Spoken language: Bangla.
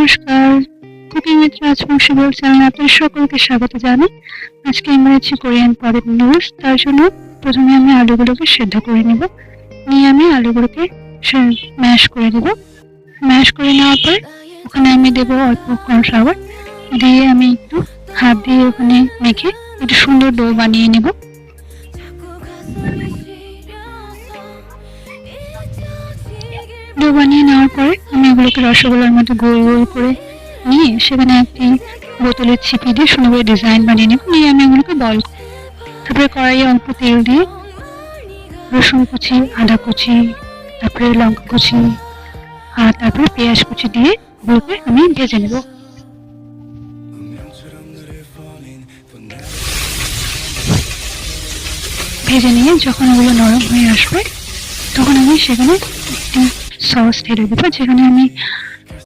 নমস্কার, কুকিং উইথ রাজবংশী ব্লগ চ্যানেলে আপনাদের সকলকে স্বাগত জানাই। আজকে আমি বানাচ্ছি কোরিয়ান পটেটো নুডলস। তার জন্য প্রথমে আমি আলুগুলোকে সেদ্ধ করে নেব। নিয়ে আমি আলুগুলোকে ম্যাশ করে দেব। ম্যাশ করে নেওয়ার পর ওখানে আমি দেবো অল্প কর্নফ্লাওয়ার, দিয়ে আমি একটু হাত দিয়ে ওখানে মেখে একটু সুন্দর ডো বানিয়ে নেব। ডো বানিয়ে নেওয়ার পরে আমি এগুলোকে রসগোল্লার মতো গোল গোল করে নিয়ে সেখানে একটি বোতলের ছিপি দিয়ে সুন্দর করে ডিজাইন বানিয়ে নেব। নিয়ে আমি এগুলোকে বল, তারপরে কড়াইয়ে অল্প তেল দিয়ে রসুন কুচি, আদা কুচি, তারপরে লঙ্কা কুচি আর তারপরে পেঁয়াজ কুচি দিয়ে ওগুলোকে আমি ভেজে নেব। ভেজে নিয়ে যখন ওগুলো নরম হয়ে আসবে তখন আমি সেখানে একটি সস ঢেলে দেবো, যেখানে আমি